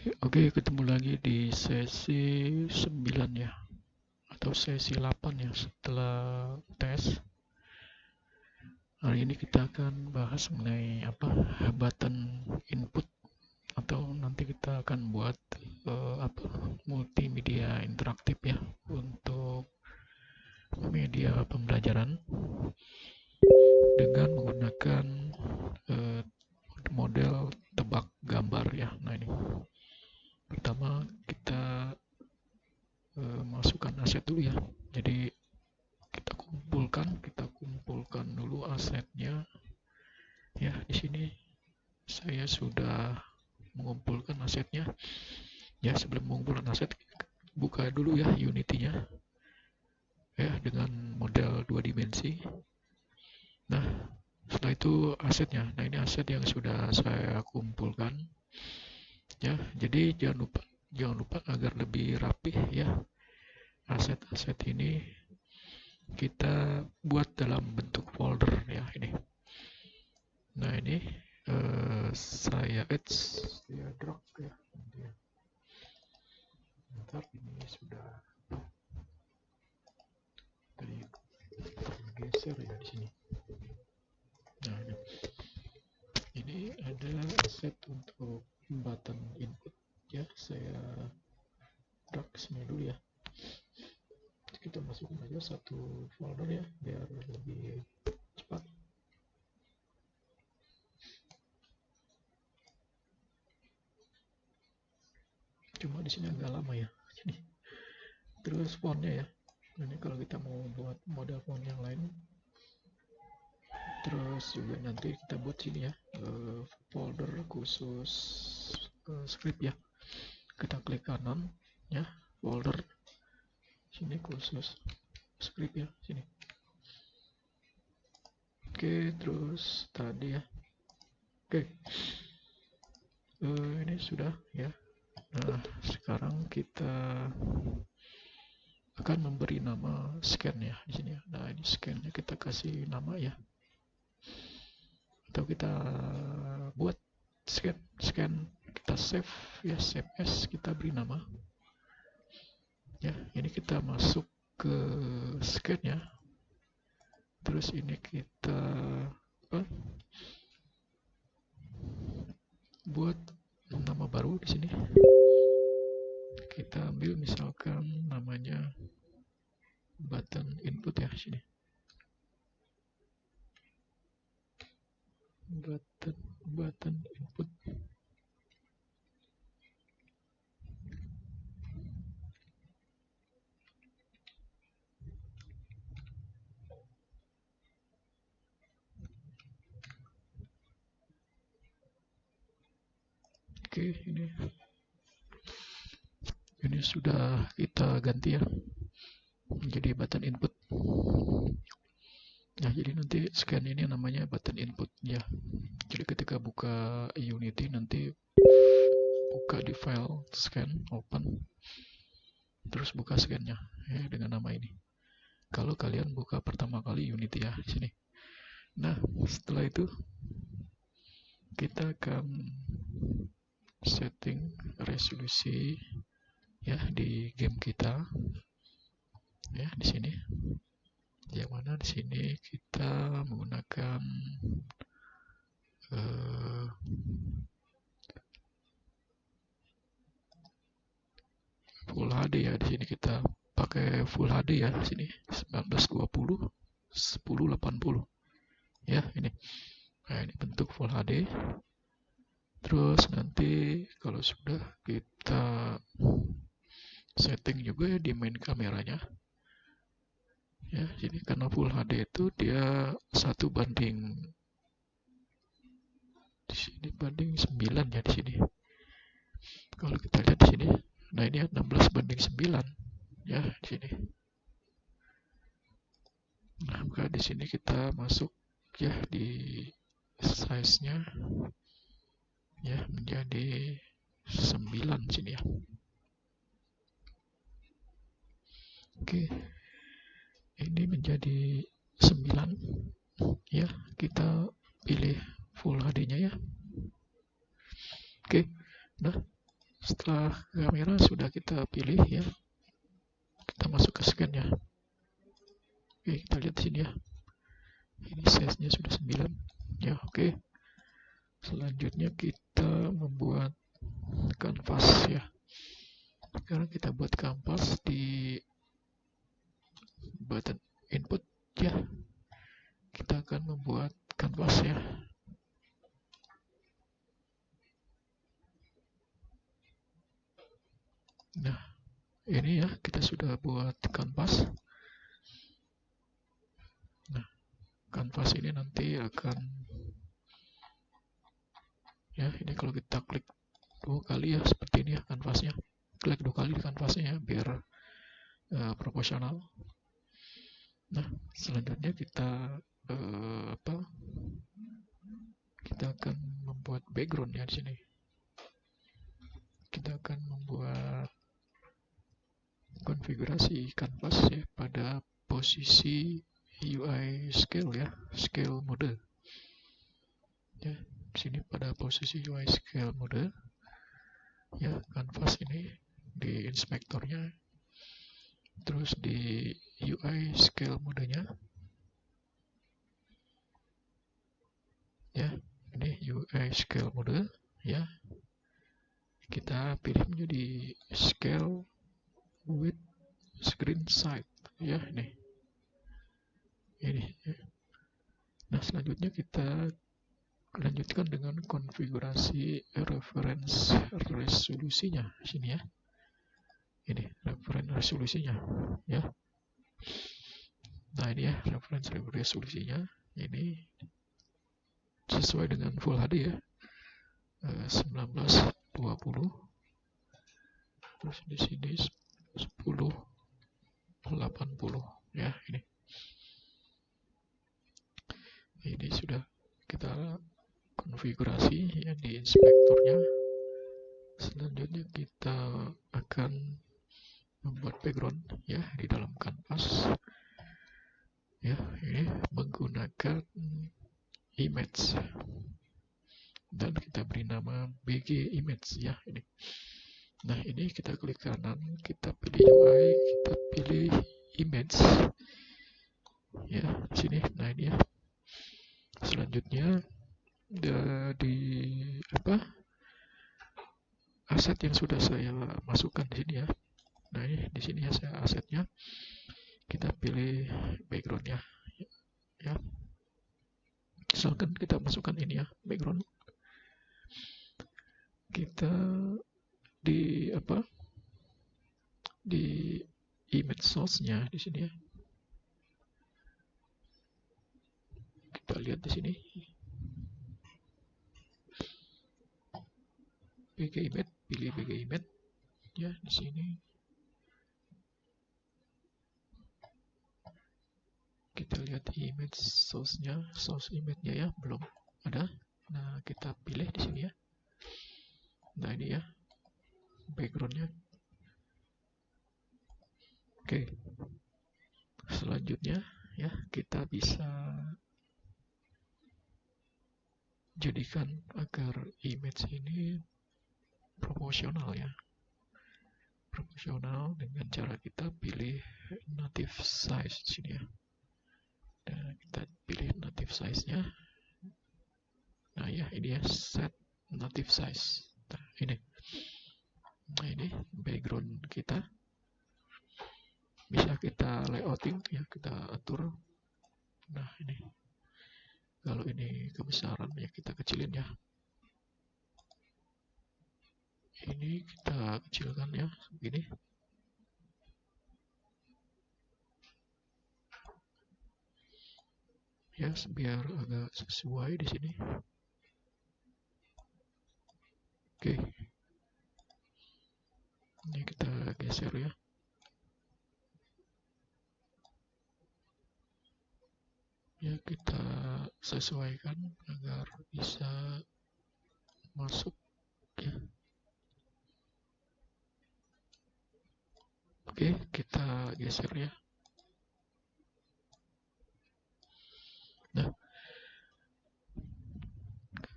Oke, ketemu lagi di sesi 9 ya, atau sesi 8 ya setelah tes. Hari ini kita akan bahas mengenai button input, atau nanti kita akan buat multimedia interaktif ya untuk media pembelajaran dengan menggunakan eh, model tebak gambar ya. Nah, ini pertama kita masukkan aset dulu ya. Jadi kita kumpulkan dulu asetnya ya. Di sini saya sudah mengumpulkan asetnya ya. Sebelum mengumpulkan aset, buka dulu ya Unity-nya ya dengan model 2 dimensi. Nah, setelah itu asetnya. Nah, ini aset yang sudah saya kumpulkan ya. Jadi jangan lupa agar lebih rapih ya, aset-aset ini kita buat dalam bentuk folder ya. Ini. Nah, ini saya drag ya. Bentar, ini sudah tergeser ya di sini. Nah, ini ada aset untuk button input ya. Saya drag sini dulu ya. Kita masukin aja satu folder ya biar lebih cepat. Cuma di sini agak lama ya. Terus fontnya ya. Ini kalau kita mau buat model font yang lain, terus juga nanti kita buat sini ya folder khusus script ya. Kita klik kanan ya, folder sini khusus script ya, sini. Oke, terus tadi ya. Oke, ini sudah ya. Nah, sekarang kita akan memberi nama scan ya di sini ya. Nah, ini scannya kita kasih nama ya, atau kita buat scan kita save ya, save as, kita beri nama ya. Ini kita masuk ke scan ya. Terus ini kita buat nama baru di sini. Kita ambil misalkan namanya button input ya, sini. Button input. Oke, ini sudah kita ganti ya menjadi button input. Nah, jadi nanti scan ini namanya button input ya. Jadi ketika buka Unity, nanti buka di file scan, open, terus buka scannya ya dengan nama ini. Kalau kalian buka pertama kali Unity ya, di sini. Nah, setelah itu kita akan setting resolusi ya di game kita ya, di sini. Yang mana di sini kita menggunakan Full HD ya. Di sini kita pakai Full HD ya, di sini 1920 1080 ya, ini. Nah, ini bentuk Full HD. Terus nanti kalau sudah, kita setting juga ya di main kameranya ya. Jadi karena Full HD itu dia 1:9 di sini banding 9 ya di sini. Kalau kita lihat di sini, nah ini 16:9 ya di sini. Nah, maka di sini kita masuk ya di size-nya ya menjadi 9 sini ya. Oke. Ini menjadi 9 ya. Kita pilih Full HD-nya ya. Oke. Nah, Setelah kamera sudah kita pilih ya, kita masuk ke scan ya. Oke, kita lihat di sini ya. Ini size-nya sudah 9. Ya, oke. Selanjutnya kita membuat kanvas ya. Sekarang kita buat kanvas di button input ya. Kita akan membuat kanvas ya. Nah, ini ya, kita sudah buat kanvas. Nah, kanvas ini nanti akan ya, ini kalau kita klik 2 kali ya, seperti ini ya kanvasnya. Klik 2 kali di kanvasnya ya, biar proporsional. Nah, selanjutnya kita kita akan membuat background ya di sini. Kita akan membuat konfigurasi kanvas ya pada posisi UI scale ya, scale mode. Ya, di sini pada posisi UI scale mode. Ya, kanvas ini di inspektornya, terus di UI scale modenya. Ya, ini UI scale mode ya. Kita pilih menjadi scale with screen size ya, ini ya. Nah, selanjutnya kita lanjutkan dengan konfigurasi reference resolusinya sini ya. Ini reference resolusinya ya. Nah, ini ya reference resolusinya, ini sesuai dengan Full HD ya, 1920. Terus di sini 1080 ya. Ini sudah kita konfigurasi ya di inspektornya. Selanjutnya kita akan membuat background ya di dalam kanvas ya, ini menggunakan image dan kita beri nama BG image ya, ini. Nah, ini kita klik kanan, kita pilih UI, kita pilih image ya di sini. Nah, ini ya. Selanjutnya di aset yang sudah saya masukkan di sini ya. Nah, ini di sini ya saya asetnya. Kita pilih backgroundnya ya. Misalkan kita masukkan ini ya, background. Kita di di image source-nya di sini ya. Kita lihat di sini. BG image, pilih BG image ya di sini. Kita lihat image source-nya, source image-nya ya, belum ada. Nah, kita pilih di sini ya. Nah, ini ya background-nya. Oke. Selanjutnya ya, kita bisa jadikan agar image ini proporsional ya. Proporsional dengan cara kita pilih native size di sini ya. Dan kita pilih native size-nya. Nah, ya ini ya, set native size. Nah, ini. Nah, ini background kita. Bisa kita layouting ya, kita atur. Nah, ini. Kalau ini kebesaran ya kita kecilin ya. Ini kita kecilkan ya, begini. Ya, biar agak sesuai di sini. Oke. Ini kita geser ya. Ya, kita sesuaikan agar bisa masuk ya. Oke, kita geser ya. Nah,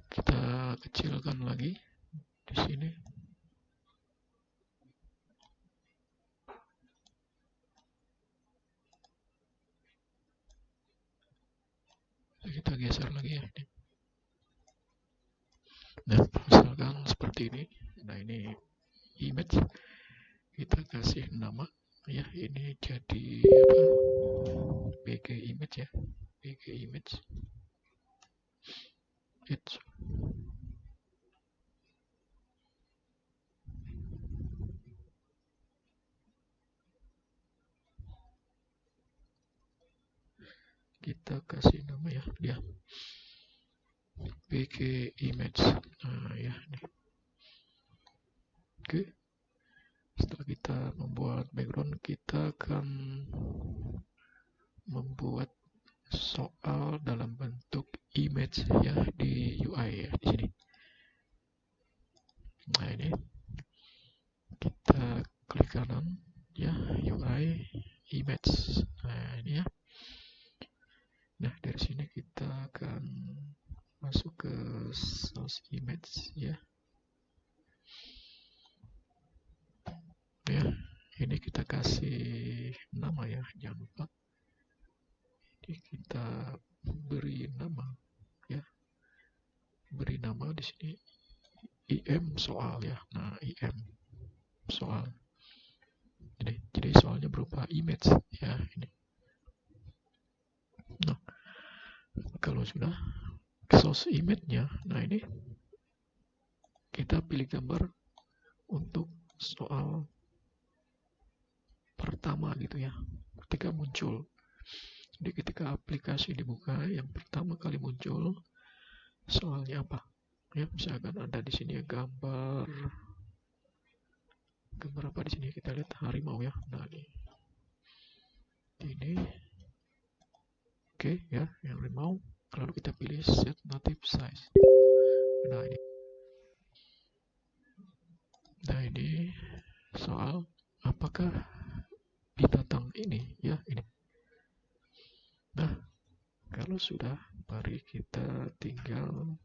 kita kecilkan lagi di sini. kita geser lagi ya. Nah, misalkan seperti ini. Nah, ini image, kita kasih nama ya, ini jadi apa, bg image ya, bg image it's. Kita kasih nama ya, dia bg image. Nah ya, nih. Oke, setelah kita membuat background, kita akan membuat soal dalam bentuk image ya di UI ya, di sini. Nah, ini kita klik kanan ya, UI image. Nah, ini ya. Nah, dari sini kita akan masuk ke source image ya. Ya, ini kita kasih nama ya, jangan lupa. Jadi kita beri nama ya. Beri nama di sini IM soal ya. Nah, IM soal. Jadi soalnya berupa image ya, ini. Nah, kalau sudah source image-nya, nah ini kita pilih gambar untuk soal pertama gitu ya, ketika muncul. Jadi ketika aplikasi dibuka, yang pertama kali muncul soalnya apa? Ya, misalkan ada di sini gambar apa di sini, kita lihat harimau ya. Nah, ini oke ya, yang harimau. Lalu kita pilih set native size. Nah, ini soal apakah binatang ini ya, ini. Nah, kalau sudah, mari kita tinggal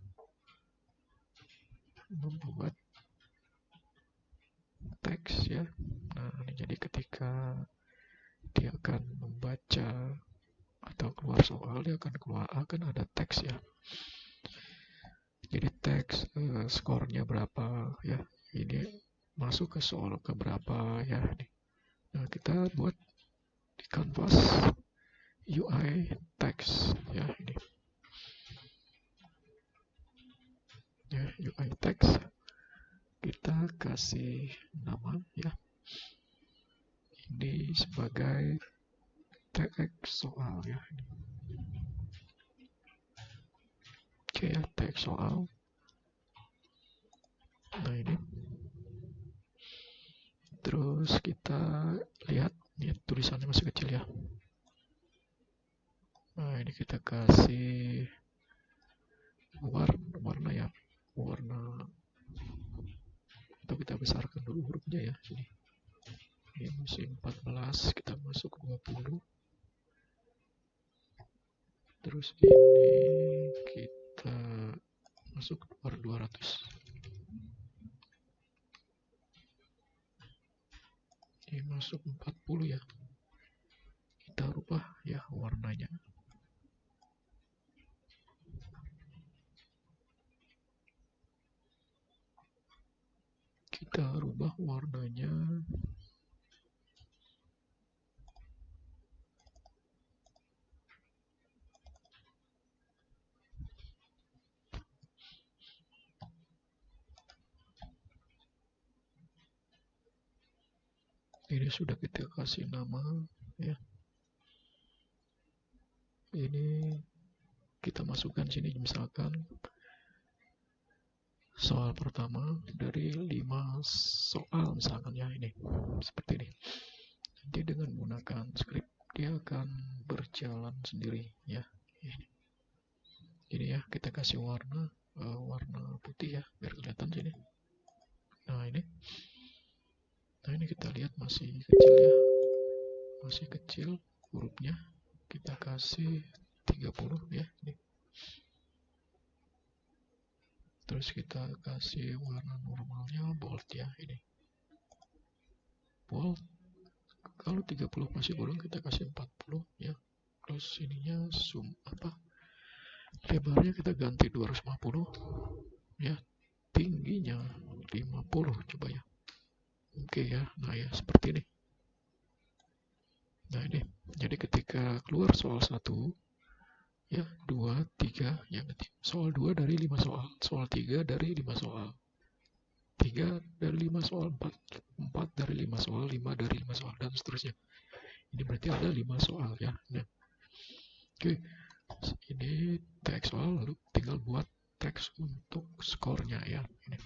membuat teks ya. Nah, jadi ketika dia akan membaca atau keluar soal, dia akan ada teks ya. Jadi teks skornya berapa ya. Ini masuk ke soal ke berapa ya. Nah, kita buat di canvas UI text ya, ini. Ya, UI text. Kita kasih nama ya. Ini sebagai teks soal ya. Oke ya, teks soal. Nah, ini. Terus kita lihat, ini tulisannya masih kecil ya. Nah, ini kita kasih warna ya, warna, atau kita besarkan dulu hurufnya ya, sini. Ini masih 14, kita masuk 20. Terus ini kita masuk per 200. Ini masuk 40 ya. Kita rubah ya warnanya. Kita rubah warnanya. Ini sudah kita kasih nama ya. Ini kita masukkan sini, misalkan soal pertama dari 5 soal misalkan ya, ini seperti ini. Nanti dengan menggunakan script dia akan berjalan sendiri ya. Ini ya, kita kasih warna putih ya biar kelihatan sini. Nah, ini kita lihat masih kecil ya, masih kecil hurufnya. Kita kasih 30 ya, ini. Terus kita kasih warna normalnya bold ya, ini bold. Kalau 30 masih kurang, kita kasih 40 ya. Terus ininya zoom Lebarnya kita ganti 250 ya, tingginya 50 coba ya. Oke ya, nah ya seperti ini. Nah ini, jadi ketika keluar soal 1 ya, 2, 3 ya, soal 2 dari 5 soal, soal 3 dari 5 soal, 3 dari 5 soal, 4 dari 5 soal, 5 dari 5 soal, dan seterusnya. Ini berarti ada 5 soal ya. Nah, oke, ini teks soal, lalu tinggal buat teks untuk skornya ya. Ini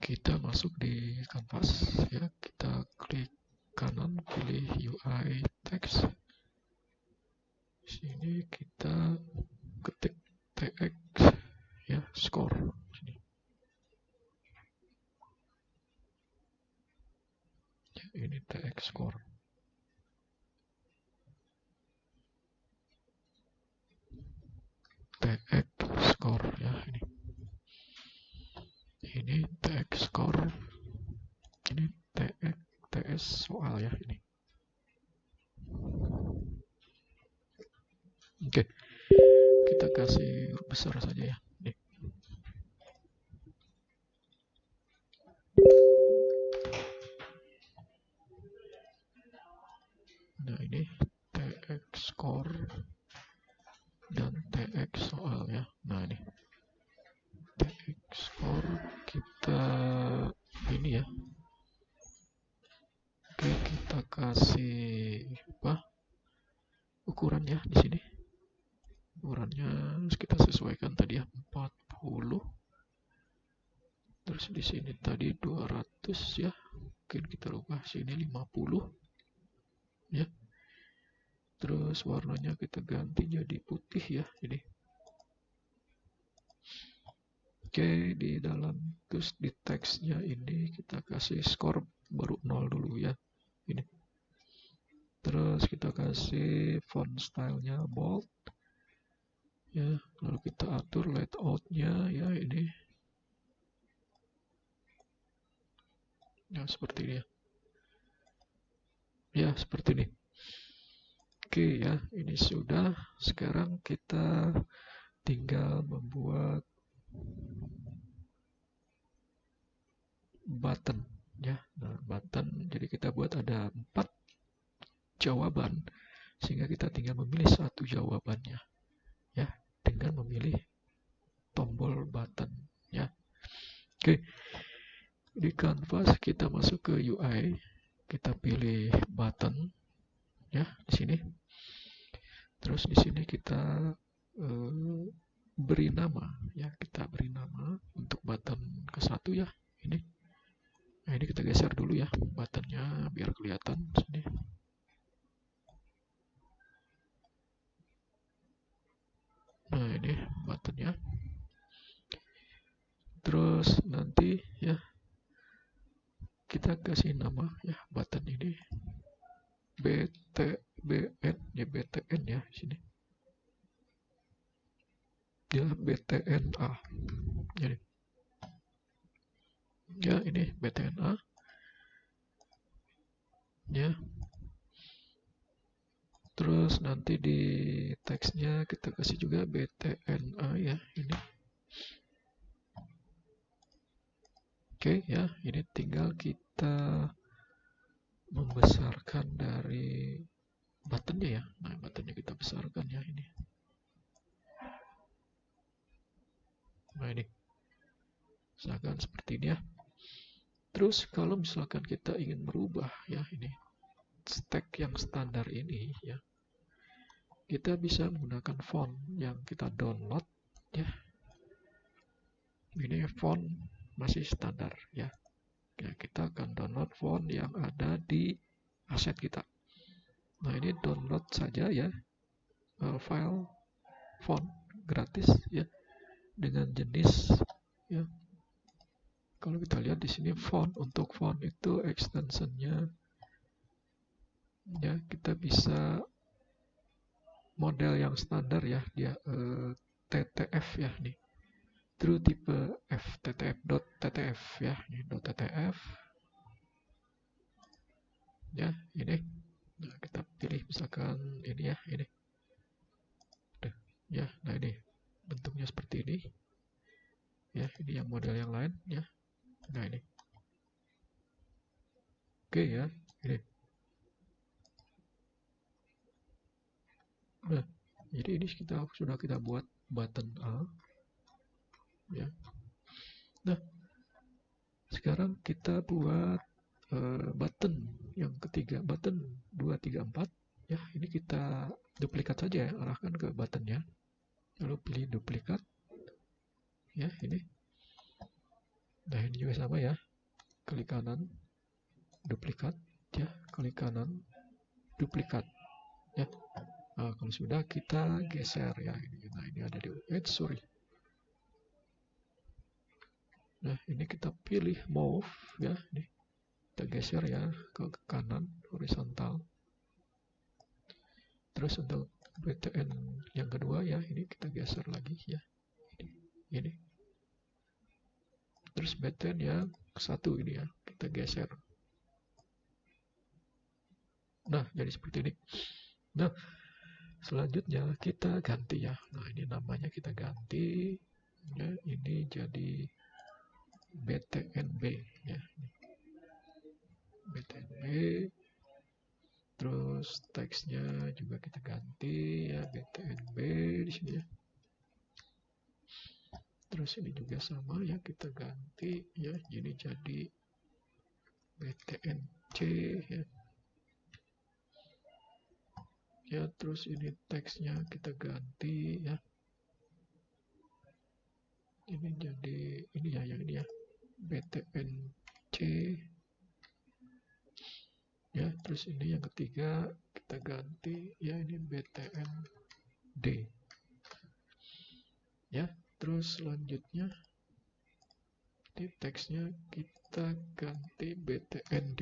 kita masuk di kanvas ya, kita klik kanan, pilih UI text. Sini kita ketik tx ya, score. Sini. Ya, ini tx score. Tx score ya, ini. Ini tx score. Ini ts soal ya, ini. Oke, kita kasih huruf besar saja ya. Nih. Nah ini tx score dan tx soal ya. Nah ini tx score kita ini ya. Oke, kita kasih apa? Ukurannya di sini. Ukurannya kita sesuaikan tadi ya, 40. Terus di sini tadi 200 ya. Mungkin kita rubah sini 50 ya. Terus warnanya kita ganti jadi putih ya, ini. Oke, di dalam terus di teksnya ini kita kasih skor baru 0 dulu ya. Ini. Terus kita kasih font stylenya bold ya, lalu kita atur layoutnya ya, ini ya, seperti ini ya. Ya, seperti ini. Oke ya, ini sudah. Sekarang kita tinggal membuat button ya. Nah, button, jadi kita buat ada 4 jawaban, sehingga kita tinggal memilih satu jawabannya ya, dengan memilih tombol button ya. Oke, di canvas kita masuk ke UI, kita pilih button ya di sini. Terus di sini kita beri nama ya, kita beri nama untuk button ke satu ya, ini. Nah ini kita geser dulu ya buttonnya biar kelihatan sini. Nah ini buttonnya. Terus nanti ya kita kasih nama ya button ini BTBN ya, BTN ya sini. Ya BTNA. Jadi ya ini BTNA ya. Terus nanti di teksnya kita kasih juga BTNA ya, ini. Oke ya, ini tinggal kita membesarkan dari buttonnya ya. Nah buttonnya kita besarkan ya, ini. Nah ini misalkan seperti ini ya. Terus kalau misalkan kita ingin merubah ya, ini stack yang standar ini ya, kita bisa menggunakan font yang kita download ya. Ini font masih standar ya. Ya, kita akan download font yang ada di aset kita. Nah ini download saja ya, file font gratis ya, dengan jenis ya. Kalau kita lihat di sini font, untuk font itu extensionnya ya, kita bisa model yang standar ya, dia TTF ya nih. True tipe F, TTF.TTF ya, ini .TTF ya, ini. Nah, kita pilih misalkan ini ya, ini. ya. Nah ini bentuknya seperti ini ya, ini yang model yang lain ya. Nah ini oke ya, ini. Nah jadi ini sudah kita buat button A ya. Nah sekarang kita buat button yang ketiga, button 2, 3, 4 ya. Ini kita duplikat saja ya, arahkan ke buttonnya, lalu pilih duplikat ya, ini. Nah ini juga sama ya, klik kanan duplikat ya, klik kanan duplikat ya. Nah, kalau sudah kita geser ya ini. Nah ini ada di sorry. Nah ini kita pilih move ya, ini kita geser ya ke kanan horizontal. Terus untuk BTN yang kedua ya, ini kita geser lagi ya, ini. Terus BTN yang satu ini ya, kita geser. Nah jadi seperti ini. Nah selanjutnya kita ganti ya. Nah ini namanya kita ganti ya, ini jadi BTNB ya, BTNB. Terus teksnya juga kita ganti ya, BTNB di sini ya. Terus ini juga sama ya, kita ganti ya, ini jadi BTNC ya. Ya terus ini teksnya kita ganti ya, ini jadi ini ya, yang ini ya, BTNC ya. Terus ini yang ketiga kita ganti ya, ini BTND ya. Terus selanjutnya di teksnya kita ganti BTND.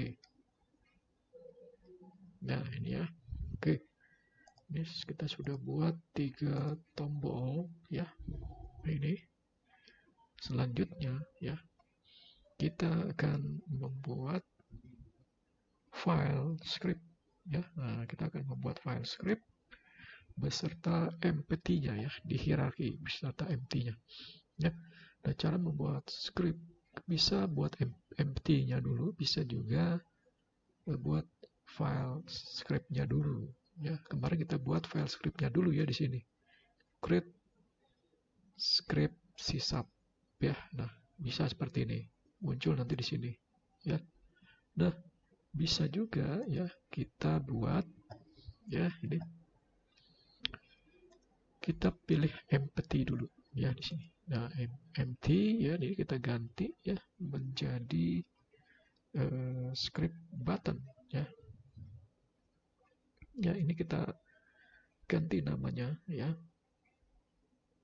Nah ini ya, oke. Ini kita sudah buat 3 tombol ya. Ini selanjutnya ya, kita akan membuat file script ya. Nah kita akan membuat file script beserta empty-nya ya, di hierarki beserta empty-nya ya. Nah cara membuat script, bisa buat empty-nya dulu, bisa juga buat file script-nya dulu ya. Kemarin kita buat file script-nya dulu ya di sini, create script sysap ya. Nah bisa seperti ini, muncul nanti di sini ya. Nah bisa juga ya kita buat ya, ini kita pilih empty dulu ya di sini. Nah empty ya, ini kita ganti ya menjadi script button ya. Ya ini kita ganti namanya ya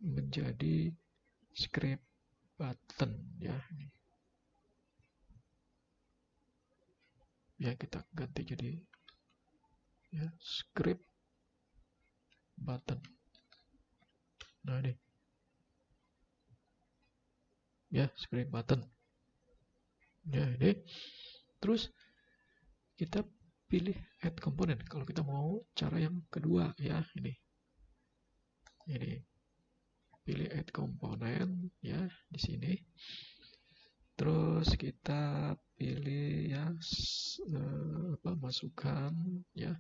menjadi script button ya. Ya kita ganti jadi ya script button. Nah ini ya script button ya ini. Terus kita pilih add component kalau kita mau cara yang kedua ya, ini pilih add component ya di sini. Terus kita pilih ya masukkan ya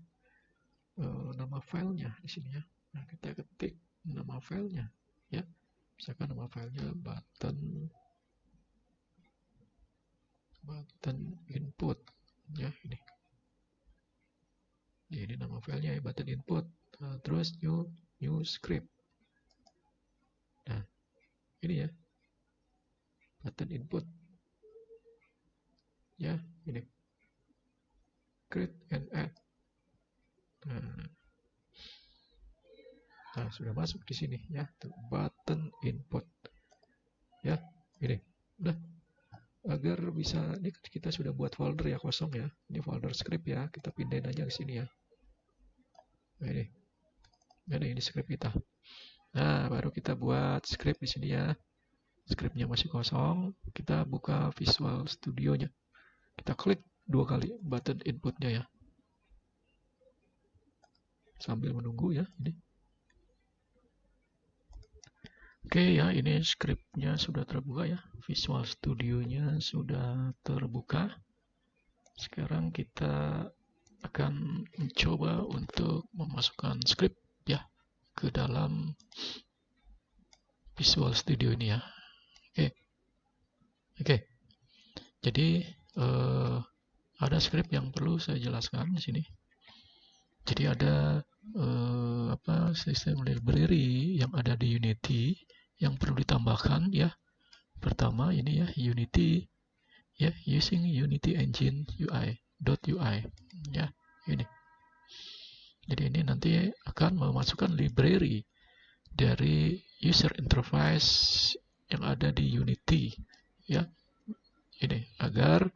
nama filenya di sini ya. Nah kita ketik nama filenya ya, misalkan nama filenya button input ya, ini nama filenya ya, button input. Nah, terus new script. Nah ini ya button input ya, ini create and add. Nah sudah masuk di sini ya, button input ya, ini udah. Agar bisa, ini kita sudah buat folder ya kosong ya, ini folder script ya, kita pindahin aja ke sini ya. Nah, ini script kita. Nah baru kita buat script di sini ya. Scriptnya masih kosong, kita buka Visual Studio-nya, kita klik 2 kali button inputnya ya, sambil menunggu ya. Ini Oke ya, ini scriptnya sudah terbuka ya. Visual Studio-nya sudah terbuka. Sekarang kita akan mencoba untuk memasukkan script ya ke dalam Visual Studio ini ya. Oke. Jadi ada script yang perlu saya jelaskan di sini. Jadi ada sistem library yang ada di Unity yang perlu ditambahkan ya. Pertama ini ya Unity ya, using Unity Engine UI ya, ini. Jadi ini nanti akan memasukkan library dari user interface yang ada di Unity ya, ini agar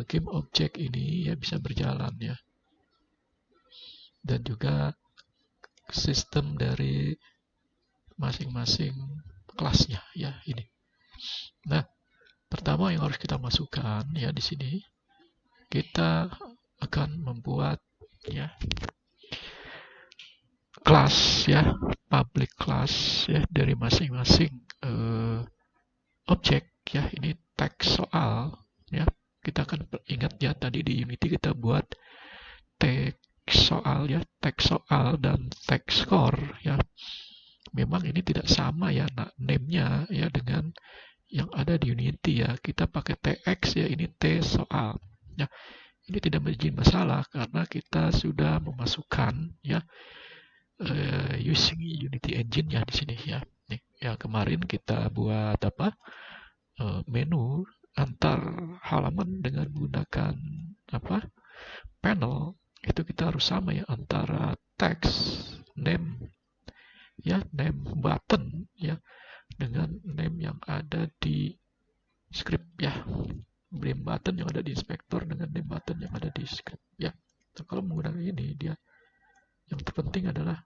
game object ini ya bisa berjalan ya, dan juga sistem dari masing-masing kelasnya ya, ini. Nah, pertama yang harus kita masukkan ya, di sini kita akan membuat ya kelas ya, public class ya dari masing-masing objek ya. Ini teks soal ya. Kita akan ingat ya, tadi di Unity kita buat teks soal ya, teks soal dan teks score ya. Memang ini tidak sama ya, nah, name-nya ya dengan yang ada di Unity ya. Kita pakai tx ya, ini t soal ya. Ini tidak menjadi masalah karena kita sudah memasukkan ya using Unity Engine ya di sini ya. Nih, ya kemarin kita buat apa? Menu antar halaman dengan menggunakan apa? Panel. Itu kita harus sama ya, antara text name ya, name button ya, dengan name yang ada di script ya. Name button yang ada di inspektor dengan name button yang ada di script ya. Nah, kalau menggunakan ini, dia yang terpenting adalah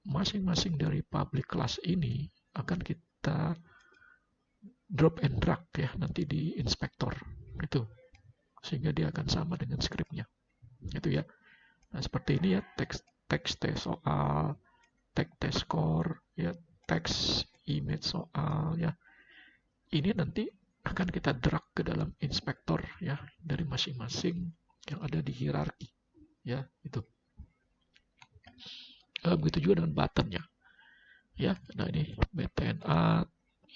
masing-masing dari public class ini akan kita drop and drag ya nanti di inspektor itu, sehingga dia akan sama dengan scriptnya itu ya. Nah, seperti ini ya, teks teks soal, teks score ya, teks image soal ya. Ini nanti akan kita drag ke dalam inspektor ya, dari masing-masing yang ada di hierarki ya, itu. Begitu juga dengan buttonnya ya. Nah, ini btn A,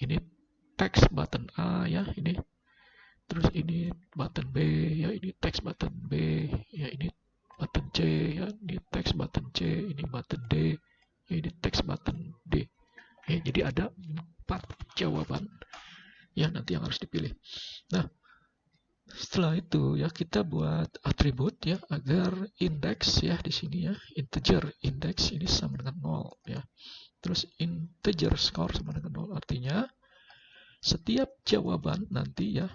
ini teks button A ya, ini. Terus ini button B ya, ini teks button B ya, ini button C ya, ini teks button C, ini button D ya, ini teks button D ya. Jadi ada 4 jawaban ya nanti yang harus dipilih. Nah, setelah itu ya kita buat atribut ya, agar index ya di sini ya, integer index ini sama dengan 0 ya. Terus integer score sama dengan 0, artinya setiap jawaban nanti ya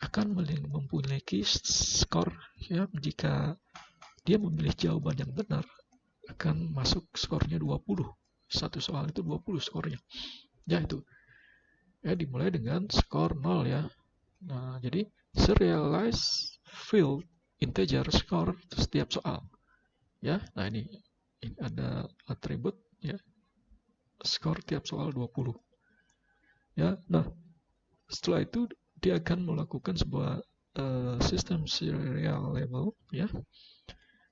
akan memiliki skor ya. Jika dia memilih jawaban yang benar, akan masuk skornya 20. Satu soal itu 20 skornya. Ya, itu. Ya, dimulai dengan skor 0 ya. Nah, jadi serialized field integer score itu setiap soal. Ya, nah ini ada atribut ya. Skor tiap soal 20. Ya, nah setelah itu dia akan melakukan sebuah sistem serial label ya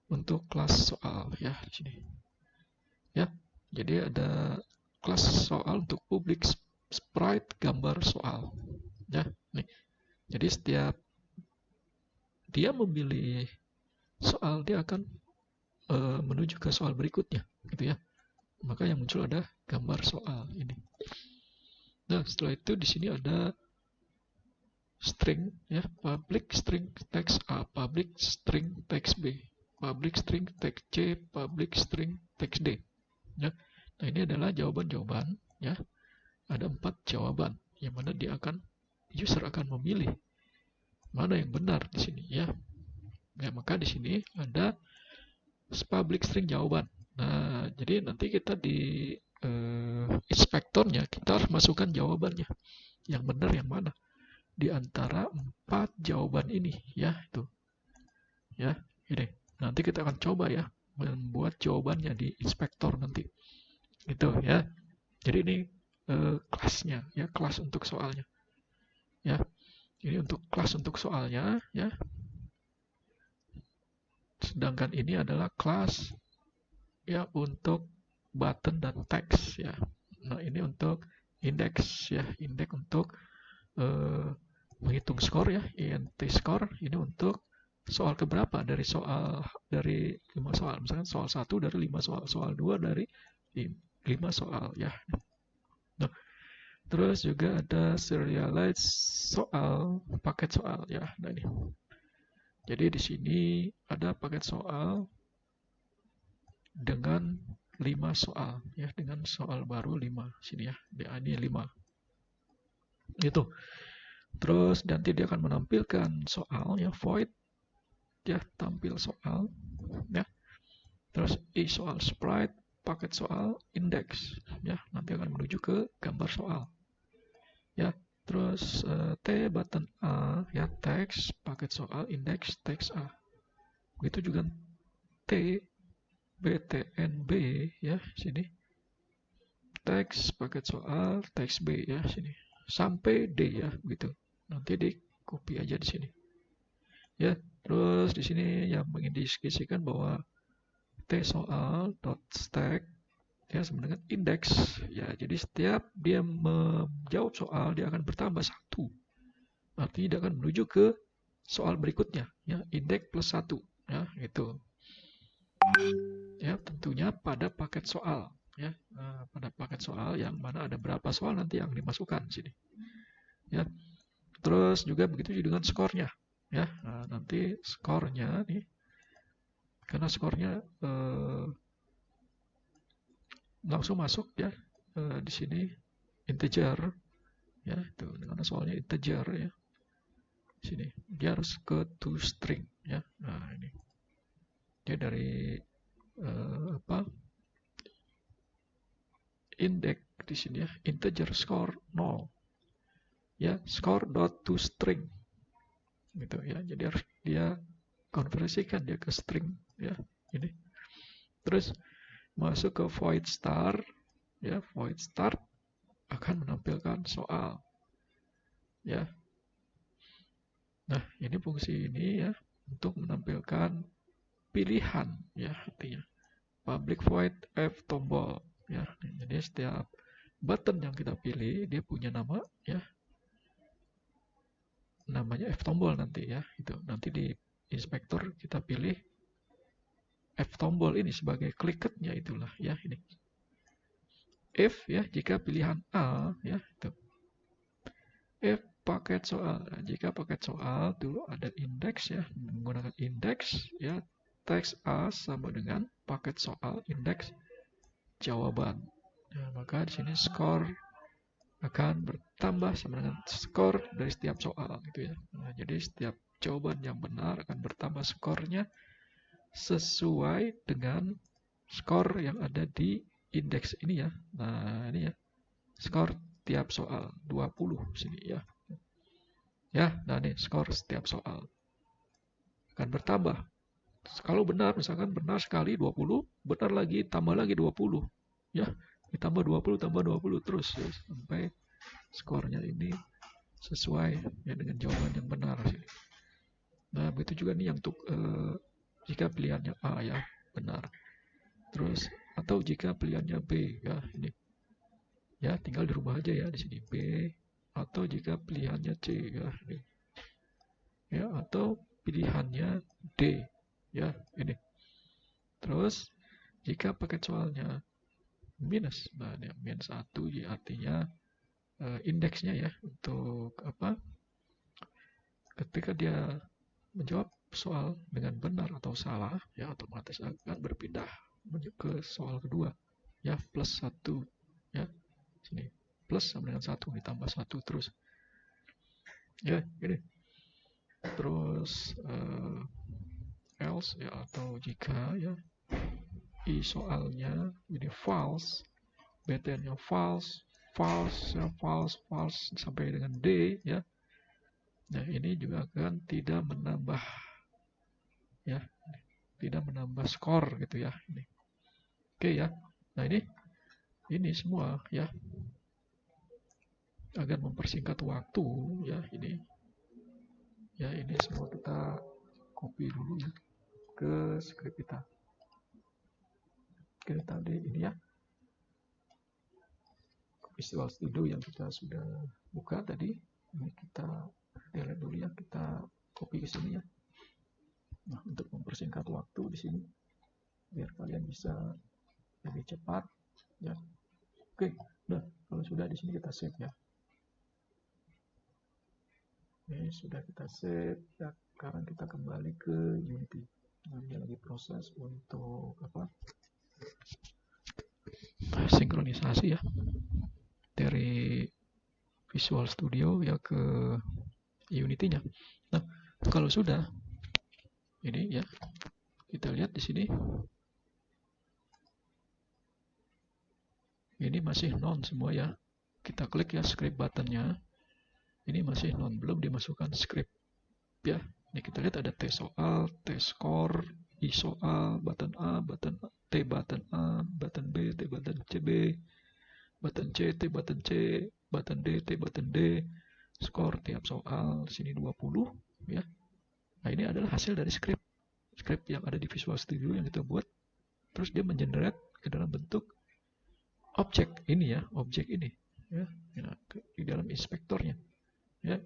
untuk kelas soal ya di sini. Ya, jadi ada kelas soal untuk public sprite gambar soal. Ya, nih. Jadi setiap dia memilih soal, dia akan menuju ke soal berikutnya, gitu ya. Maka yang muncul ada gambar soal ini. Nah, setelah itu di sini ada string ya, public string text A, public string text B, public string text C, public string text D ya. Nah, ini adalah jawaban-jawaban ya. Ada 4 jawaban yang mana user akan memilih mana yang benar di sini ya. Ya, maka di sini ada public string jawaban. Nah, jadi nanti kita di inspektornya kita harus masukkan jawabannya. Yang benar yang mana di antara 4 jawaban ini ya, itu. Ya, ini. Nanti kita akan coba ya membuat jawabannya di inspektor nanti. Gitu ya. Jadi ini kelasnya ya, kelas untuk soalnya ya. Ini untuk kelas untuk soalnya ya. Sedangkan ini adalah kelas ya untuk button dan teks ya. Nah, ini untuk indeks ya, indeks untuk eh, menghitung skor ya, int score. Ini untuk soal keberapa dari soal, dari 5 soal. Misalkan soal 1 dari 5 soal, soal 2 dari 5 soal ya. Nah, terus juga ada serialize soal, paket soal ya. Nah, ini. Jadi di sini ada paket soal dengan 5 soal ya, dengan soal baru 5 sini ya. Ini 5. Itu. Terus nanti dia akan menampilkan soal ya, void ya, tampil soal ya. Terus i soal sprite, paket soal, index ya, nanti akan menuju ke gambar soal ya. Terus t button a ya, teks, paket soal, index, teks a. Begitu juga t btnb ya, sini teks, paket soal, teks b ya, sini sampai d ya, begitu. Nanti di copy aja di sini ya. Terus di sini yang mengindikasikan bahwa t soal dot stack ya sama dengan indeks ya. Jadi setiap dia menjawab soal dia akan bertambah 1. Artinya dia akan menuju ke soal berikutnya ya, indeks plus 1 ya, itu ya. Tentunya pada paket soal ya. Nah, pada paket soal yang mana ada berapa soal nanti yang dimasukkan sini ya. Terus juga begitu juga dengan skornya ya. Nah, nanti skornya nih, karena skornya langsung masuk ya di sini integer ya, itu karena soalnya integer ya. Sini dia harus ke toString ya. Nah, ini dia dari apa, indeks di sini ya, integer score 0 ya, score dot toString gitu ya. Jadi harus dia konversikan dia ke string ya, ini. Terus masuk ke void start ya, void start akan menampilkan soal ya. Nah, ini fungsi ini ya untuk menampilkan pilihan ya, artinya public void f tombol ya. Jadi setiap button yang kita pilih dia punya nama ya, namanya f tombol nanti ya. Itu nanti di inspektor kita pilih f tombol ini sebagai clicketnya, itulah ya. Ini if ya jika pilihan A ya, itu if paket soal. Nah, jika paket soal dulu ada indeks ya, menggunakan indeks ya, teks A sama dengan paket soal indeks jawaban. Nah, maka di sini skor akan bertambah sama dengan skor dari setiap soal gitu ya. Nah, jadi setiap jawaban yang benar akan bertambah skornya sesuai dengan skor yang ada di indeks ini ya. Nah, ini ya. Skor tiap soal 20 sini ya. Ya, nah ini skor setiap soal akan bertambah. Kalau benar, misalkan benar sekali 20, benar lagi, tambah lagi 20. Ya, ditambah 20, tambah 20 terus ya, sampai skornya ini sesuai ya dengan jawaban yang benar sini. Nah, begitu juga nih yang untuk jika pilihannya A ya, benar. Terus atau jika pilihannya B ya, ini. Ya, tinggal dirubah aja ya di sini B, atau jika pilihannya C ya, ini. Ya, atau pilihannya D ya, ini. Terus jika paket soalnya minus, nah ini minus 1 ya, artinya indeksnya ya, untuk apa, ketika dia menjawab soal dengan benar atau salah ya, otomatis akan berpindah ke soal kedua ya, plus 1 ya, sini plus sama dengan 1 ditambah 1 terus ya, ini. Terus else ya, atau jika ya i soalnya ini false, btn-nya false, false ya, false, false sampai dengan D ya. Nah, ini juga akan tidak menambah ya, tidak menambah skor gitu ya. Ini. Oke ya. Nah, ini ini semua ya, agar mempersingkat waktu ya. Ini semua kita copy dulu ya ke script kita. Oke, tadi ini ya Visual Studio yang kita sudah buka tadi. Ini kita delete dulu ya, kita copy ke sini ya. Nah, untuk mempersingkat waktu di sini biar kalian bisa lebih cepat ya. Oke, nah kalau sudah di sini kita save ya. Ini sudah kita save ya. Sekarang kita kembali ke Unity. Nah, ini lagi proses untuk apa? Sinkronisasi ya dari Visual Studio ya ke Unity-nya. Nah, kalau sudah ini ya, kita lihat di sini. Ini masih none semua ya. Kita klik ya script buttonnya. Ini masih none, belum dimasukkan script ya. Ini kita lihat ada T soal, T score, I soal, button A, button A, T button A, button B, T button CB, button C, T button C, button D, T button D, skor tiap soal, sini 20 ya. Nah, ini adalah hasil dari script yang ada di Visual Studio yang kita buat. Terus dia mengenerate ke dalam bentuk objek ini ya, objek ini ya, di dalam inspektornya ya.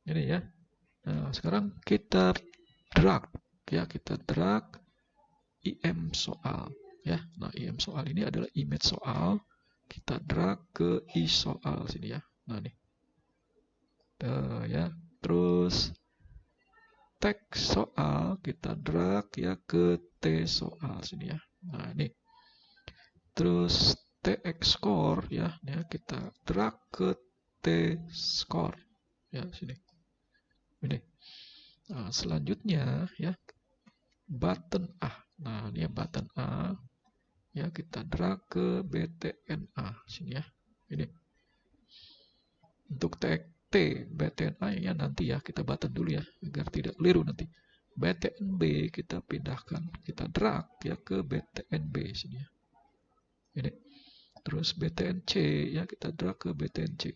Ini ya. Nah, sekarang kita drag ya, IM soal ya. Nah, IM soal ini adalah image soal, kita drag ke I soal sini ya. Nah, nih ya. Terus teks soal kita drag ya ke T soal sini ya. Nah, ini terus TX score ya, kita drag ke T score ya sini. Ini. Nah, selanjutnya ya button A. Nah, ini ya button A ya, kita drag ke BTNA sini ya. Ini. Untuk T BTNA ya nanti ya, kita button dulu ya agar tidak keliru nanti. BTNB kita pindahkan, kita drag ya ke BTNB sini ya. Ini. Terus BTNC ya, kita drag ke BTNC.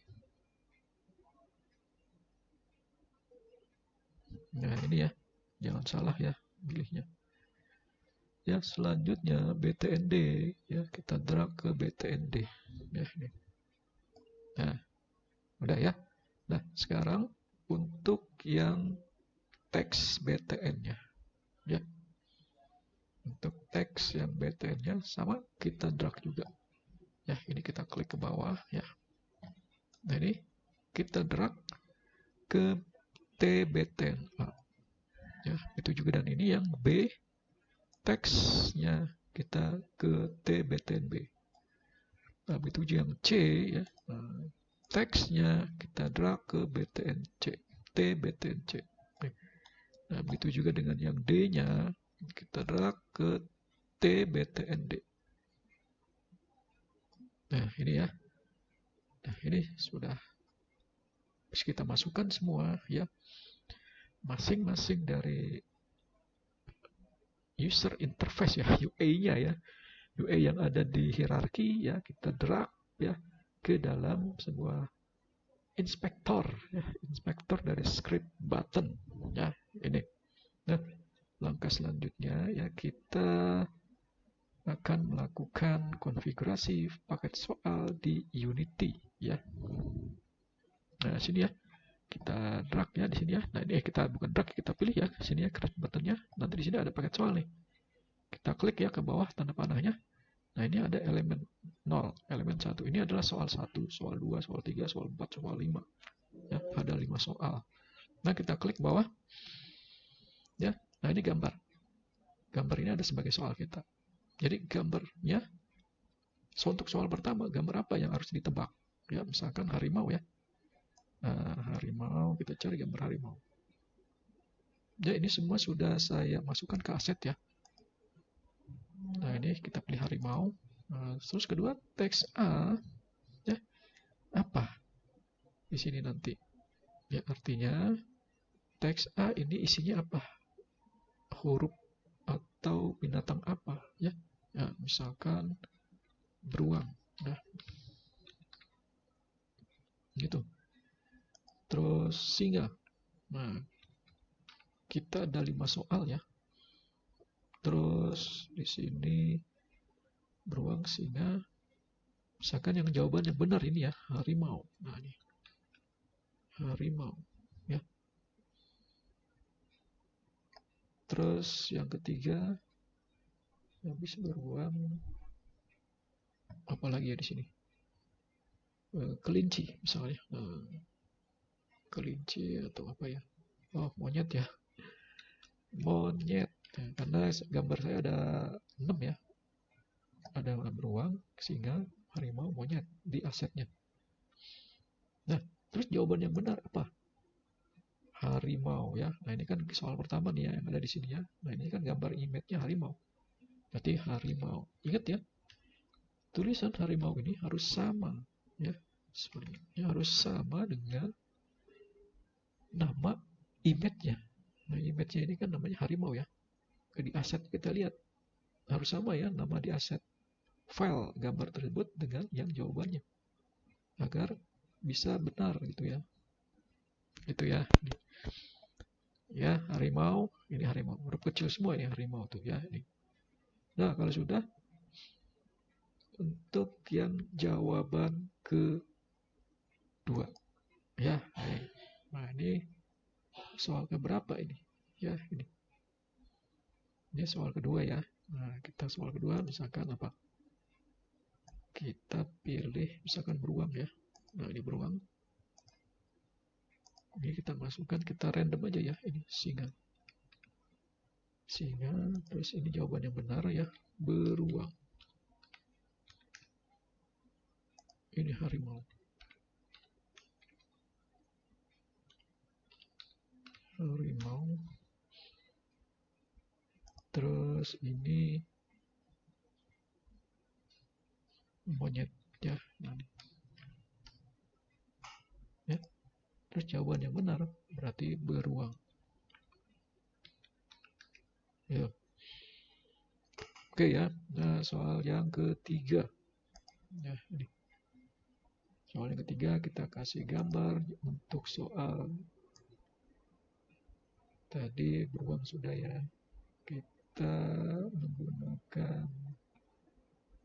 Nah, ini ya, jangan salah ya pilihnya. Ya, selanjutnya BTND ya, kita drag ke BTND ya, ini. Nah, udah ya. Nah, sekarang untuk yang teks BTN-nya ya, untuk teks yang BTN-nya sama, kita drag juga ya. Ini kita klik ke bawah ya. Nah, ini kita drag ke TBTNA ya, itu juga. Dan ini yang B, teksnya kita ke TBTNB. Nah, begitu juga yang C ya, teksnya kita drag ke BTNC, TBTNC. Nah, begitu juga dengan yang D-nya kita drag ke TBTND. Nah, ini ya. Nah, ini sudah kita masukkan semua ya, masing-masing dari user interface ya, UA-nya ya, UA yang ada di hierarki ya, kita drag ya ke dalam sebuah inspektor ya, inspektor dari script button ya. Ini. Nah, langkah selanjutnya ya, kita akan melakukan konfigurasi paket soal di Unity ya. Nah, sini ya, kita drag ya di sini ya. Nah, ini kita bukan drag, kita pilih ya sini ya, create buttonnya. Nanti di sini ada paket soal nih. Kita klik ya ke bawah tanda panahnya. Nah, ini ada elemen 0, elemen 1. Ini adalah soal 1, soal 2, soal 3, soal 4, soal 5. Ya, ada 5 soal. Nah, kita klik bawah. Ya. Nah, ini gambar. Gambar ini ada sebagai soal kita. Jadi gambarnya, untuk soal pertama, gambar apa yang harus ditebak? Ya, misalkan harimau ya. Nah, harimau, kita cari gambar harimau. Ya, ini semua sudah saya masukkan ke aset ya. Nah, ini kita pilih harimau. Nah, terus kedua, teks A ya, apa di sini nanti? Ya, artinya teks A ini isinya apa? Huruf atau binatang apa ya? Ya, misalkan beruang. Nah, gitu. Terus singa. Nah, kita ada 5 soal ya. Terus di sini beruang, singa. Misalkan yang jawaban yang benar ini ya, harimau. Nah, ini harimau ya. Terus yang ketiga, habis beruang, apalagi ya di sini? Kelinci misalnya. Kelinci atau apa ya? Oh, monyet ya. Monyet. Nah, karena gambar saya ada 6 ya. Ada beruang, singa, harimau, monyet di asetnya. Nah, terus jawaban yang benar apa? Harimau ya. Nah, ini kan soal pertama nih ya yang ada di sini ya. Nah, ini kan gambar image-nya harimau. Berarti harimau. Ingat ya, tulisan harimau ini harus sama ya. Sebenarnya harus sama dengan nama image-nya. Nah, image-nya ini kan namanya harimau ya. Di aset kita lihat harus sama ya nama di aset file gambar tersebut dengan yang jawabannya agar bisa benar gitu ya. Itu ya. Ya, harimau, ini harimau. Huruf kecil semua ini harimau tuh ya. Ini. Nah, kalau sudah untuk yang jawaban kedua. Ya, ini. Nah, ini soal keberapa ini? Ya, ini. Ini soal kedua ya. Nah, kita soal kedua misalkan apa? Kita pilih misalkan beruang ya. Nah, ini beruang. Ini kita masukkan, kita random aja ya. Ini singa. Singa, terus ini jawaban yang benar ya. Beruang. Ini harimau. Harimau. Terus ini monyet ya. Nah, ya. Terus jawaban yang benar berarti beruang. Ya. Oke ya. Nah, soal yang ketiga. Ya, ini. Soal yang ketiga kita kasih gambar untuk soal tadi beruang sudah ya. Kita menggunakan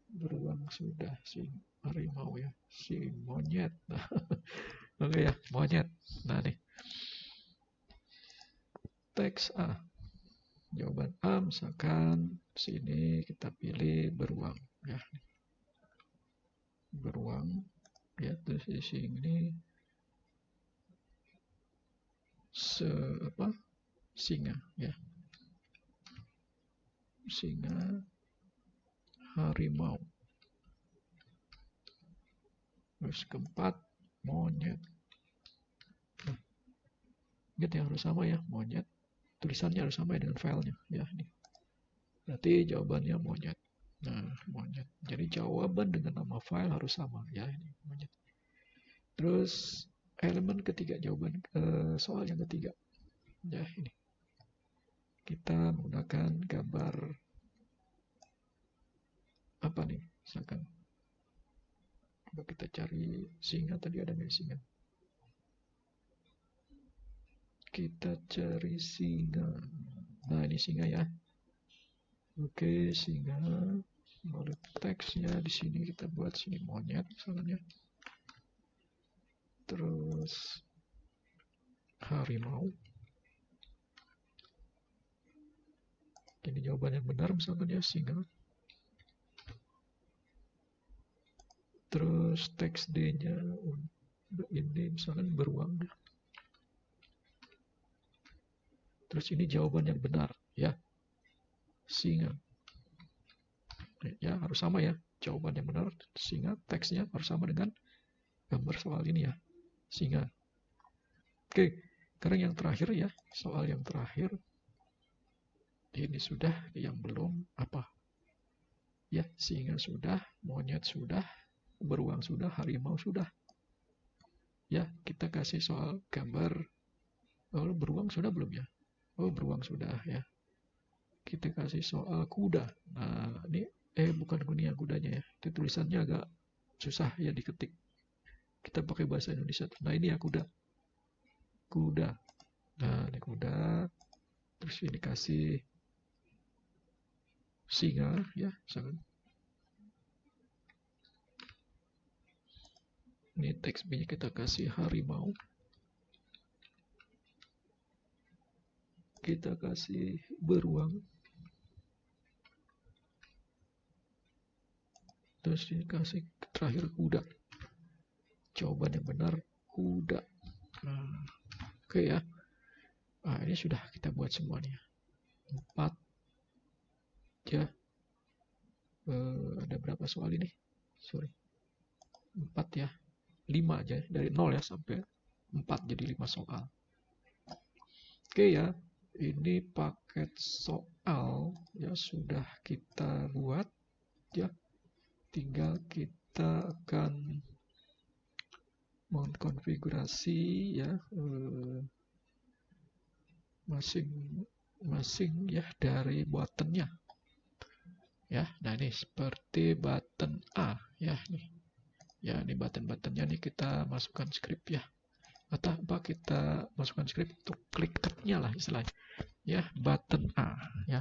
beruang sudah, si harimau ya, si monyet. Nah, oke ya, monyet. Nah nih, teks A. Jawaban A misalkan sini kita pilih beruang ya. Beruang ya, terus di sini singa ya. Singa, harimau. Terus keempat monyet. Nah, ingat ya harus sama ya, monyet. Tulisannya harus sama dengan filenya ya ini. Berarti jawabannya monyet. Nah, monyet. Jadi jawaban dengan nama file harus sama ya ini monyet. Terus elemen ketiga, jawaban soal yang ketiga. Ya ini. Kita menggunakan gambar apa nih? Misalkan coba kita cari singa, tadi ada nggak singa? Kita cari singa. Nah, ini singa ya. Oke, singa. Lalu teksnya di sini kita buat sini monyet misalnya. Terus harimau. Ini jawaban yang benar misalnya singa. Terus teks D-nya ini misalkan beruang. Terus ini jawaban yang benar ya, singa. Ya harus sama ya, jawaban yang benar singa, teksnya harus sama dengan gambar soal ini ya, singa. Oke, sekarang yang terakhir ya, soal yang terakhir. Ini sudah, yang belum apa? Ya, singa sudah, monyet sudah, beruang sudah, harimau sudah. Ya, kita kasih soal gambar. Oh, beruang sudah belum ya? Oh, beruang sudah ya. Kita kasih soal kuda. Nah, ini bukan kudanya ya, itu tulisannya agak susah ya diketik, kita pakai bahasa Indonesia. Nah ini ya kuda, nah ini kuda, terus ini kasih singa ya, misalkan ini teks B nya kita kasih harimau, kita kasih beruang, terus dikasih terakhir kuda. Jawaban yang benar kuda. Nah, oke ya. Nah, ini sudah kita buat semuanya. 4 ya. Ada berapa soal ini? Sorry. 4 ya. 5 aja dari 0 ya sampai 4 jadi 5 soal. Oke ya. Ini paket soal ya sudah kita buat ya. Tinggal kita akan mengkonfigurasi ya masing-masing ya dari buttonnya ya. Nah ini seperti button A ya nih ya, ini button-buttonnya nih kita masukkan script ya, atau apa kita masukkan script untuk kliknya lah istilahnya ya. Button A ya,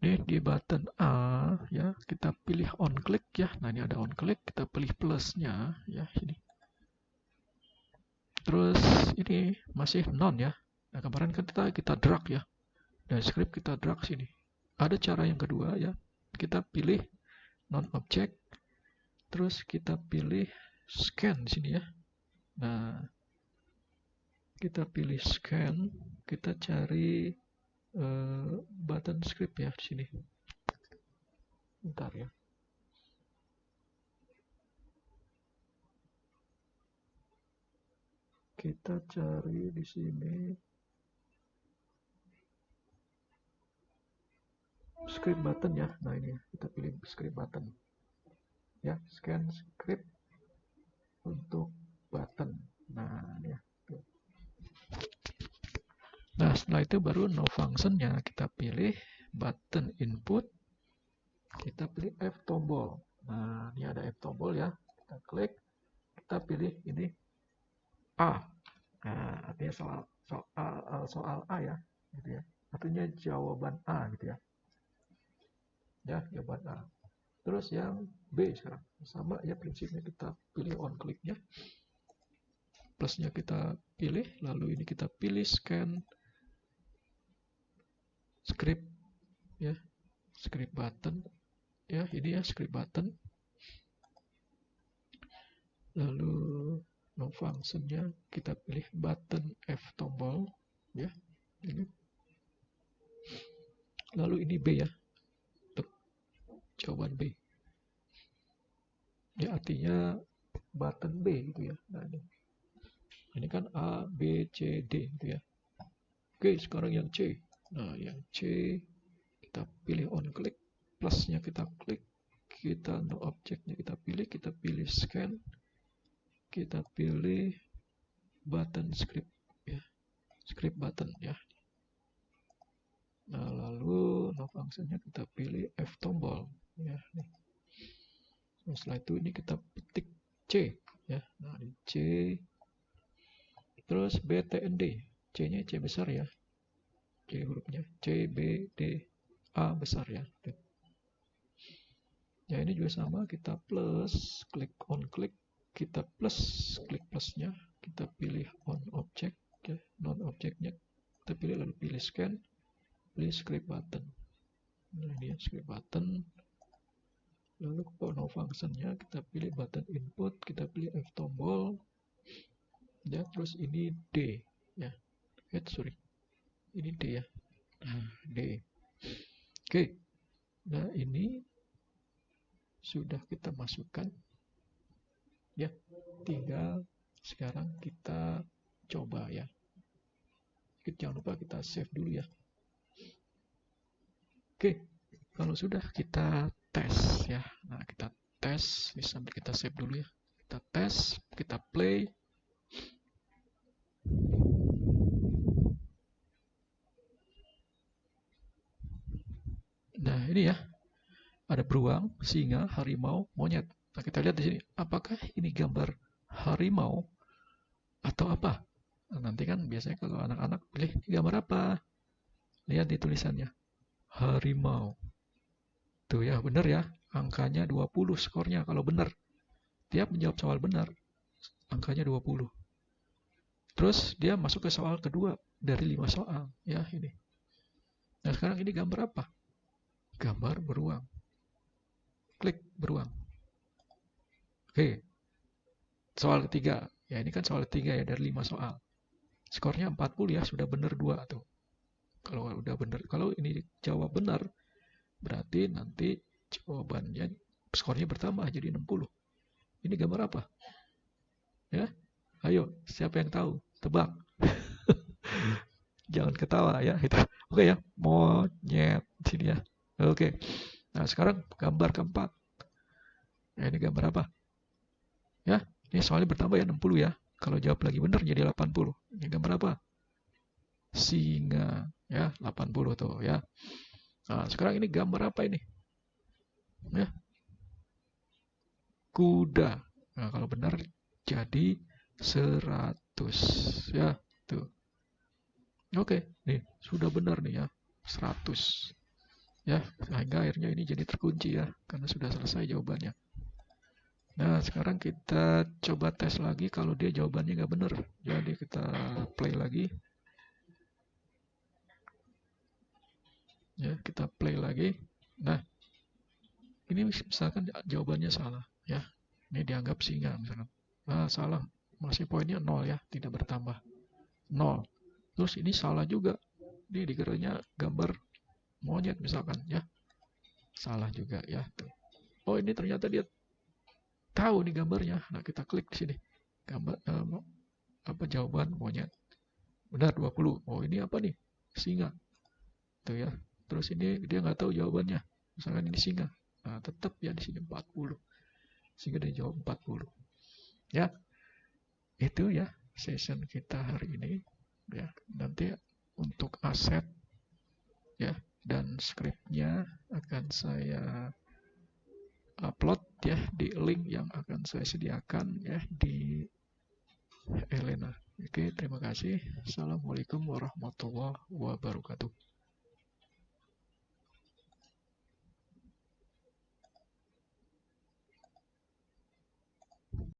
ini di button A ya kita pilih on click ya. Nah ini ada on click, kita pilih plusnya ya sini. Terus ini masih non ya. Nah kemarin kan kita drag ya, dari script kita drag sini. Ada cara yang kedua ya, kita pilih non object, terus kita pilih scan di sini ya. Nah kita pilih scan, kita cari button script ya di sini. Bentar ya. Kita cari di sini script button ya. Nah ini kita pilih script button ya, scan script untuk button. Nah ini ya. Nah setelah itu baru no functionnya kita pilih button input, kita pilih F tombol. Nah ini ada F tombol ya, kita klik, kita pilih ini A. Nah artinya soal A ya, gitu ya. Artinya jawaban A gitu ya. Ya jawaban A. Terus yang B sekarang sama ya prinsipnya, kita pilih on clicknya, plusnya kita pilih, lalu ini kita pilih scan script ya, script button ya, ini ya script button, lalu no functionnya kita pilih button F tombol ya ini, lalu ini B ya untuk jawaban B ya, artinya button B gitu ya. Nah ini kan A B C D gitu ya. Oke sekarang yang C. Nah yang C kita pilih on click, plusnya kita klik, kita no objectnya kita pilih scan, kita pilih button script ya, script button ya. Nah lalu no functionnya kita pilih F tombol ya nih. Nah, setelah itu ini kita petik C ya. Nah di C, terus BTND, C nya C besar ya, C hurufnya C B D A besar ya. Ya ini juga sama, kita plus, klik on click, kita plus, klik plusnya, kita pilih on object ya, non objectnya kita pilih, lalu pilih scan, pilih script button. Nah ini ya script button, lalu no functionnya kita pilih button input, kita pilih F tombol ya, terus ini D ya, ini D ya. Nah D. Oke, nah ini sudah kita masukkan ya, tinggal sekarang kita coba ya. Jangan lupa kita save dulu ya. Oke, kalau sudah kita tes ya. Nah kita tes, ini sambil kita save dulu ya. Kita tes, kita play. Nah ini ya, Ada beruang, singa, harimau, monyet. Nah, kita lihat di sini, apakah ini gambar harimau atau apa? Nah, nanti kan biasanya kalau anak-anak pilih ini gambar apa? Lihat di tulisannya, harimau. Tuh ya, benar ya. Angkanya 20 skornya kalau benar. Tiap menjawab soal benar, angkanya 20. Terus dia masuk ke soal kedua dari 5 soal. Ya, ini. Nah, sekarang ini gambar apa? Gambar beruang. Klik beruang. Oke, soal ketiga. Ya, ini kan soal ketiga ya dari 5 soal. Skornya 40 ya, sudah benar 2 tuh. Kalau udah benar, kalau ini jawab benar, berarti nanti jawabannya skornya bertambah jadi 60. Ini gambar apa? Ya, ayo, siapa yang tahu? Tebak. Jangan ketawa ya. Itu. Oke ya, monyet sini ya. Oke. Nah, sekarang gambar keempat. Ya, ini gambar apa? Ya, ini soalnya bertambah ya 60 ya. Kalau jawab lagi benar jadi 80. Ini gambar apa? Singa ya, 80 tuh ya. Nah, sekarang ini gambar apa ini? Ya, kuda. Nah, kalau benar jadi 100 ya. Tuh. Oke, nih sudah benar nih ya. 100 ya, sehingga akhirnya ini jadi terkunci ya karena sudah selesai jawabannya. Nah, sekarang kita coba tes lagi kalau dia jawabannya nggak benar. Jadi kita play lagi. Ya, kita play lagi. Nah, ini misalkan jawabannya salah ya. Ini dianggap singa misalkan. Nah, salah. Masih poinnya 0 ya, tidak bertambah. 0. Terus ini salah juga. Ini dikiranya gambar monyet misalkan ya. Salah juga ya. Tuh. Oh, ini ternyata dia tahu nih gambarnya. Nah, kita klik di sini. Gambar apa jawaban monyet. Benar 20. Oh, ini apa nih? Singa. Tuh ya. Terus ini dia nggak tahu jawabannya. Misalkan ini singa. Nah, tetap ya di sini 40. Sehingga dia jawab 40. Ya, itu ya session kita hari ini. Ya, nanti untuk aset ya dan skripnya akan saya upload ya di link yang akan saya sediakan ya di Elena. Oke, terima kasih. Assalamualaikum warahmatullahi wabarakatuh.